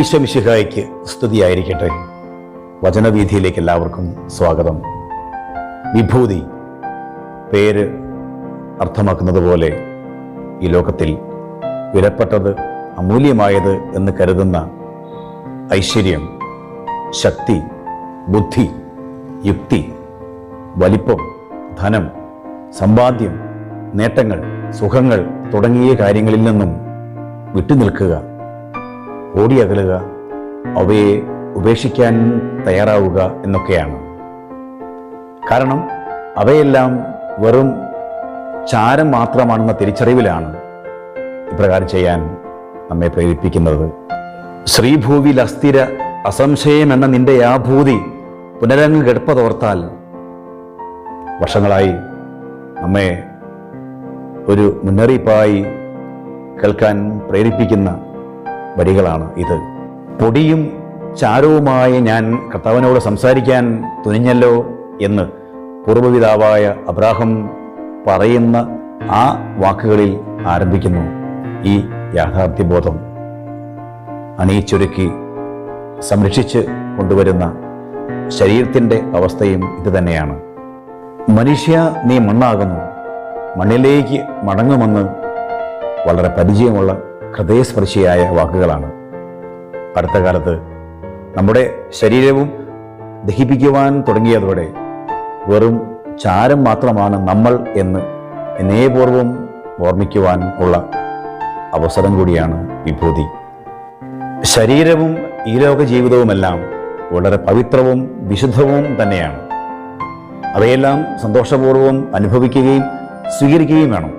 ഈശോ മിശിഹായ്ക്ക് സ്തുതിയായിരിക്കട്ടെ. വചനവീഥിയിലേക്ക് എല്ലാവർക്കും സ്വാഗതം. വിഭൂതി പേര് അർത്ഥമാക്കുന്നത് പോലെ ഈ ലോകത്തിൽ വിലപ്പെട്ടത്, അമൂല്യമായത് എന്ന് കരുതുന്ന ഐശ്വര്യം, ശക്തി, ബുദ്ധി, യുക്തി, വലിപ്പം, ധനം, സമ്പാദ്യം, നേട്ടങ്ങൾ, സുഖങ്ങൾ തുടങ്ങിയ കാര്യങ്ങളിൽ നിന്നും വിട്ടുനിൽക്കുക, ഓടിയകലുക, അവയെ ഉപേക്ഷിക്കാൻ തയ്യാറാവുക എന്നൊക്കെയാണ്. കാരണം അവയെല്ലാം വെറും ചാരം മാത്രമാണെന്ന തിരിച്ചറിവിലാണ് ഇപ്രകാരം ചെയ്യാൻ നമ്മെ പ്രേരിപ്പിക്കുന്നത്. ശ്രീഭൂവിൽ അസ്ഥിര അസംശയം എന്ന നിന്റെ ആഭൂതി പുനരങ്ങ് ഗർഭതോർത്താൽ. വർഷങ്ങളായി നമ്മെ ഒരു മുന്നറിയിപ്പായി കേൾക്കാൻ പ്രേരിപ്പിക്കുന്ന വരികളാണ് ഇത്. പൊടിയും ചാരവുമായ ഞാൻ കർത്താവിനോട് സംസാരിക്കാൻ തുനിഞ്ഞല്ലോ എന്ന് പൂർവ്വപിതാവായ അബ്രാഹം പറയുന്ന ആ വാക്കുകളിൽ ആരംഭിക്കുന്നു ഈ യാഥാർത്ഥ്യബോധം. അണിയിച്ചൊരുക്കി സംരക്ഷിച്ച് കൊണ്ടുവരുന്ന ശരീരത്തിൻ്റെ അവസ്ഥയും ഇത് തന്നെയാണ്. മനുഷ്യ, നീ മണ്ണാകുന്നു, മണ്ണിലേക്ക് മടങ്ങുമെന്ന് വളരെ പരിചയമുള്ള ഹൃദയസ്പർശിയായ വാക്കുകളാണ്. അടുത്ത കാലത്ത് നമ്മുടെ ശരീരവും ദഹിപ്പിക്കുവാൻ തുടങ്ങിയതോടെ വെറും ചാരം മാത്രമാണ് നമ്മൾ എന്ന് എന്നേപൂർവം ഓർമ്മിക്കുവാൻ ഉള്ള അവസരം കൂടിയാണ് വിഭൂതി. ശരീരവും ഈ ലോക ജീവിതവുമെല്ലാം വളരെ പവിത്രവും വിശുദ്ധവും തന്നെയാണ്. അവയെല്ലാം സന്തോഷപൂർവ്വം അനുഭവിക്കുകയും സ്വീകരിക്കുകയും വേണം.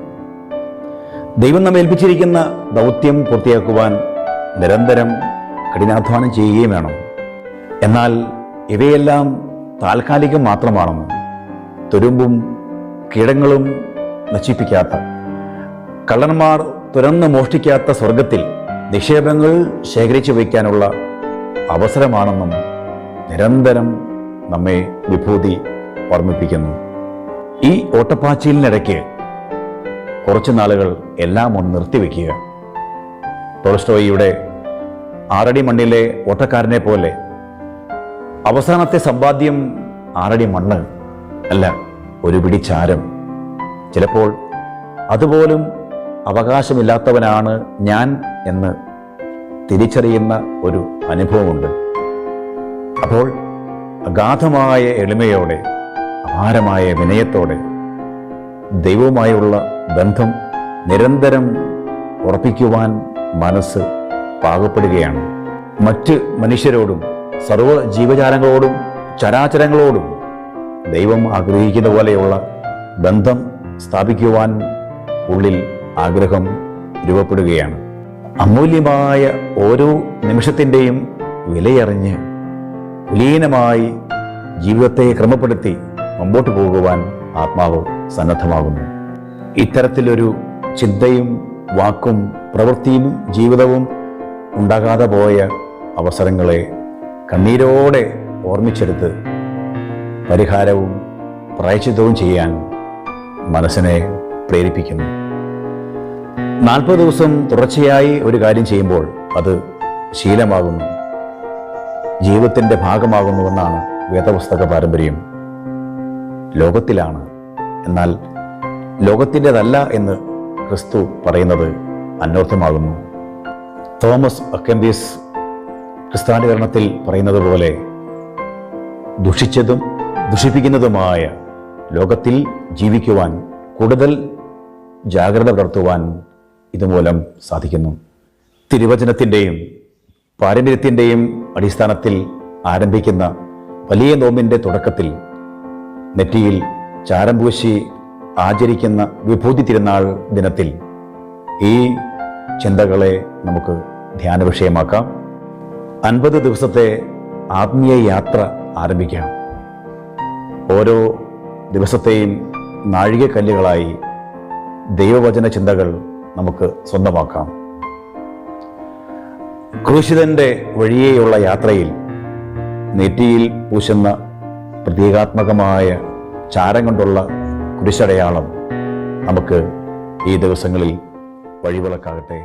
ദൈവം നമ്മെ ഏൽപ്പിച്ചിരിക്കുന്ന ദൗത്യം പൂർത്തിയാക്കുവാൻ നിരന്തരം കഠിനാധ്വാനം ചെയ്യുകയും വേണം. എന്നാൽ ഇവയെല്ലാം താൽക്കാലികം മാത്രമാണെന്ന്, തുരുമ്പും കീടങ്ങളും നശിപ്പിക്കാത്ത, കള്ളന്മാർ തുറന്ന് മോഷ്ടിക്കാത്ത സ്വർഗത്തിൽ നിക്ഷേപങ്ങൾ ശേഖരിച്ചു വയ്ക്കാനുള്ള അവസരമാണെന്നും നിരന്തരം നമ്മെ വിഭൂതി ഓർമ്മിപ്പിക്കുന്നു. ഈ ഓട്ടപ്പാച്ചിലിനിടയ്ക്ക് കുറച്ചു നാളുകൾ എല്ലാം ഒന്ന് നിർത്തിവെക്കുക. ടോൾസ്റ്റോയിയുടെ 6 അടി മണ്ണിലെ ഓട്ടക്കാരനെ പോലെ അവസാനത്തെ സമ്പാദ്യം 6 അടി മണ്ണ് അല്ല, ഒരു പിടി ചാരം. ചിലപ്പോൾ അതുപോലും അവകാശമില്ലാത്തവനാണ് ഞാൻ എന്ന് തിരിച്ചറിയുന്ന ഒരു അനുഭവമുണ്ട്. അപ്പോൾ അഗാധമായ എളിമയോടെ, അപാരമായ വിനയത്തോടെ ദൈവവുമായുള്ള ബന്ധം നിരന്തരം ഉറപ്പിക്കുവാൻ മനസ്സ് പാകപ്പെടുകയാണ്. മറ്റ് മനുഷ്യരോടും സർവ്വ ജീവജാലങ്ങളോടും ചരാചരങ്ങളോടും ദൈവം ആഗ്രഹിക്കുന്ന പോലെയുള്ള ബന്ധം സ്ഥാപിക്കുവാൻ ഉള്ളിൽ ആഗ്രഹം രൂപപ്പെടുകയാണ്. അമൂല്യമായ ഓരോ നിമിഷത്തിൻ്റെയും വിലയറിഞ്ഞ് കുലീനമായി ജീവിതത്തെ ക്രമപ്പെടുത്തി മുമ്പോട്ട് പോകുവാൻ ആത്മാവ് സന്നദ്ധമാകുന്നു. ഇത്തരത്തിലൊരു ചിന്തയും വാക്കും പ്രവൃത്തിയും ജീവിതവും ഉണ്ടാകാതെ പോയ അവസരങ്ങളെ കണ്ണീരോടെ ഓർമ്മിച്ചെടുത്ത് പരിഹാരവും പ്രായശ്ചിത്തവും ചെയ്യാൻ മനസ്സിനെ പ്രേരിപ്പിക്കുന്നു. 40 ദിവസം തുടർച്ചയായി ഒരു കാര്യം ചെയ്യുമ്പോൾ അത് ശീലമാകുന്നു, ജീവിതത്തിൻ്റെ ഭാഗമാകുന്നുവെന്നാണ് വേദപുസ്തക പാരമ്പര്യം. ലോകത്തിലാണ്, എന്നാൽ ലോകത്തിൻ്റെതല്ല എന്ന് ക്രിസ്തു പറയുന്നത് അന്വർത്ഥമാകുന്നു. തോമസ് അക്കംബീസ് ക്രിസ്ത്യാനികരണത്തിൽ പറയുന്നത് പോലെ ദുഷിച്ചതും ദുഷിപ്പിക്കുന്നതുമായ ലോകത്തിൽ ജീവിക്കുവാൻ കൂടുതൽ ജാഗ്രത പുലർത്തുവാൻ ഇതുമൂലം സാധിക്കുന്നു. തിരുവചനത്തിൻ്റെയും പാരമ്പര്യത്തിൻ്റെയും അടിസ്ഥാനത്തിൽ ആരംഭിക്കുന്ന വലിയ നോമ്പിൻ്റെ തുടക്കത്തിൽ നെറ്റിയിൽ ചാരം പൂശി ആചരിക്കുന്ന വിഭൂതി തിരുനാൾ ദിനത്തിൽ ഈ ചിന്തകളെ നമുക്ക് ധ്യാന വിഷയമാക്കാം. 50 ദിവസത്തെ ആത്മീയ യാത്ര ആരംഭിക്കാം. ഓരോ ദിവസത്തെയും നാഴികക്കല്ലുകളായി ദൈവവചന ചിന്തകൾ നമുക്ക് സ്വന്തമാക്കാം. ക്രൂശിതന്റെ വഴിയേയുള്ള യാത്രയിൽ നെറ്റിയിൽ പൂശുന്ന പ്രതീകാത്മകമായ ചാരം കൊണ്ടുള്ള കുരിശടയാളം നമുക്ക് ഈ ദിവസങ്ങളിൽ വഴിവിളക്കാകട്ടെ.